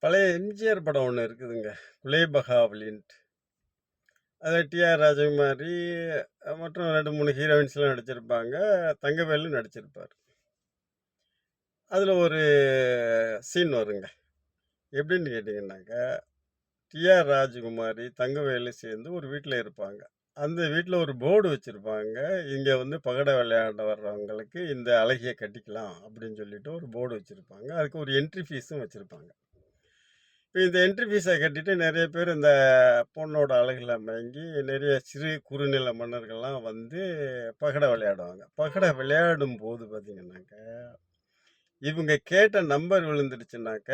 பழைய எம்ஜிஆர் படம் ஒண்ணு இருக்குதுங்க. குலேபகாவலின்ட்டு. அதுல டிஆர் ராஜகுமாரி மற்றும் 2, 3 ஹீரோயின்ஸ்லாம் நடிச்சிருப்பாங்க. தங்கவேலு நடிச்சிருப்பாரு. அதுல ஒரு சீன் வருங்க. எப்படின்னு கேட்டீங்கன்னாக்க, டிஆர் ராஜகுமாரி, தங்கவேலு சேர்ந்து ஒரு வீட்ல இருப்பாங்க. அந்த வீட்ல ஒரு போர்டு வச்சிருப்பாங்க. இங்க வந்து பகடை விளையாட வர்றவங்களுக்கு இந்த அழகிய கட்டிக்கலாம் அப்படின்னு சொல்லிட்டு ஒரு போர்டு வச்சிருப்பாங்க. அதுக்கு ஒரு என்ட்ரி ஃபீஸும் வச்சிருப்பாங்க. இப்ப இந்த என்ட்ரி ஃபீஸ கட்டிட்டு நெறைய பேர் இந்த பொண்ணோட அழகுல மயங்கி, நெறைய சிறு குறுநில மன்னர்கள்லாம் வந்து பகட விளையாடுவாங்க. பகட விளையாடும்போது பார்த்தீங்கன்னாக்க, இவங்க கேட்ட நம்பர் விழுந்துடுச்சுனாக்க,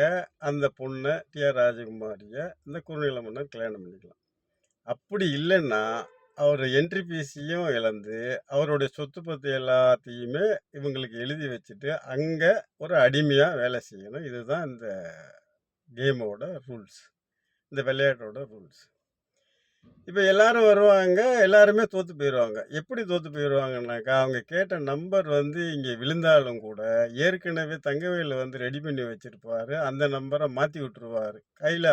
அந்த பொண்ண டிஆர் ராஜகுமாரிய இந்த குறுநில மன்னர் கல்யாணம் பண்ணிக்கலாம். அப்படி இல்லன்னா, அவரு என்ட்ரி ஃபீஸையும் இழந்து, அவருடைய சொத்து பத்து எல்லாத்தையுமே இவங்களுக்கு எழுதி வச்சுட்டு, அங்க ஒரு அடிமையா வேலை செய்யணும். இதுதான் இந்த கேமோட ரூல்ஸ். இந்த விளையாட்டோட ரூல்ஸ். இப்ப எல்லாரும் வருவாங்க. எல்லாருமே தோத்து போயிருவாங்க. எப்படி தோத்து போயிருவாங்கன்னாக்கா, அவங்க கேட்ட நம்பர் வந்து இங்க விழுந்தாலும் கூட, ஏற்கனவே தங்கவேலு வந்து ரெடி பண்ணி வச்சிருப்பாரு. அந்த நம்பர மாத்தி விட்டுருவாரு.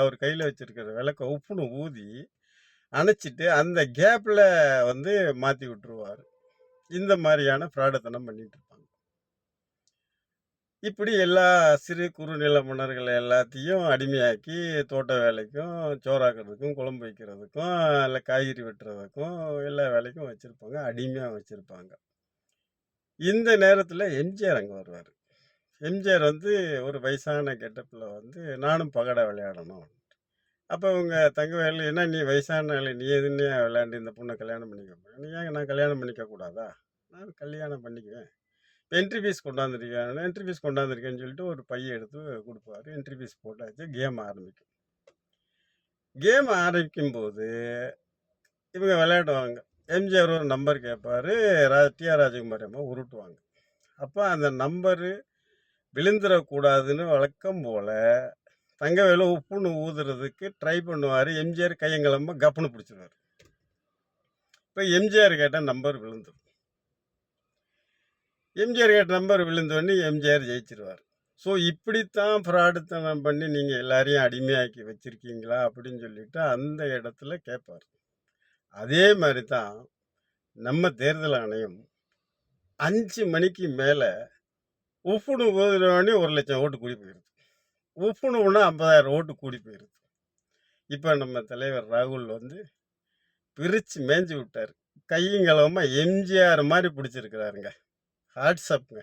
அவர் கையில வச்சிருக்கிற விளக்க உப்புன்னு ஊதி, அணைச்சுட்டு அந்த கேப்ல வந்து மாத்தி விட்டுருவாரு. இந்த மாரியான ஃப்ராடுத்தனம் பண்ணிட்டு இருப்பாங்க. இப்படி எல்லா சிறு குறு நில மன்னர்கள் எல்லாத்தையும் அடிமையாக்கி, தோட்ட வேலைக்கும், சோறாக்குறதுக்கும், குழம்பு வைக்கிறதுக்கும், இல்ல காய்கறி வெட்டுறதுக்கும், எல்லா வேலைக்கும் வச்சிருப்பாங்க. அடிமையா வச்சிருப்பாங்க. இந்த நேரத்தில எம்ஜிஆர் அங்க வருவாரு. எம்ஜிஆர் வந்து ஒரு வயசான கெட்டப்ல வந்து, நானும் பகடை விளையாடணும். அப்ப இவங்க தங்கவேலு, "என்ன நீ வயசான ஆளு, நீ எதுன்னய்யா விளையாண்டு இந்த பொண்ண கல்யாணம் பண்ணிக்க போற?" "ஏங்க நான் கல்யாணம் பண்ணிக்க கூடாதா?" "நான் கல்யாணம் பண்ணிக்குவேன்." என்ட்ரி ஃபீஸ் கொண்டாந்துருக்கியான்னா, என்ட்ரி ஃபீஸ் கொண்டாந்துருக்கேன்னு சொல்லிட்டு ஒரு பைய எடுத்து குடுப்பாரு. என்ட்ரி ஃபீஸ் போட்டாச்சு. கேம் ஆரம்பிக்கும். கேம் ஆரம்பிக்கும்போது இவங்க விளையாடுவாங்க. எம்ஜிஆர் ஒரு நம்பர் கேட்பாரு. டிஆர் ராஜகுமாரி அம்மா உருட்டுவாங்க. அப்ப அந்த நம்பரு விழுந்துறக்கூடாதுன்னு வழக்கம் போல தங்கவேலு உப்புன்னு ஊதுறதுக்கு ட்ரை பண்ணுவாரு. எம்ஜிஆர் கையங்கிழம்ப கப்புன்னு பிடிச்சிருவாரு. இப்ப எம்ஜிஆர் கேட்ட நம்பர் விழுந்துரும். எம்ஜிஆர் கேட்ட நம்பர் விழுந்தோனே எம்ஜிஆர் ஜெயிச்சுருவாரு. ஸோ இப்படித்தான் ஃப்ராடுத்தனம் பண்ணி நீங்க எல்லாரையும் அடிமையாக்கி வச்சிருக்கீங்களா? அப்படின்னு சொல்லிட்டு அந்த இடத்துல கேட்பாரு. அதே மாரி தான் நம்ம தேர்தல் ஆணையம் 5 மணிக்கு மேல உப்புன்னு ஊதுனோனே 1,00,000 ஓட்டு கூடி போயிருது. உப்புன்னு ஊதுனா 50,000 ஓட்டு கூடி போயிருது. இப்ப நம்ம தலைவர் ராகுல் வந்து பிரிச்சு மேய்ஞ்சு விட்டாரு. கையும் களவுமா எம்ஜிஆர் மாரி பிடிச்சிருக்கிறாருங்க. ஹாட்ஸ் அப்ங்க.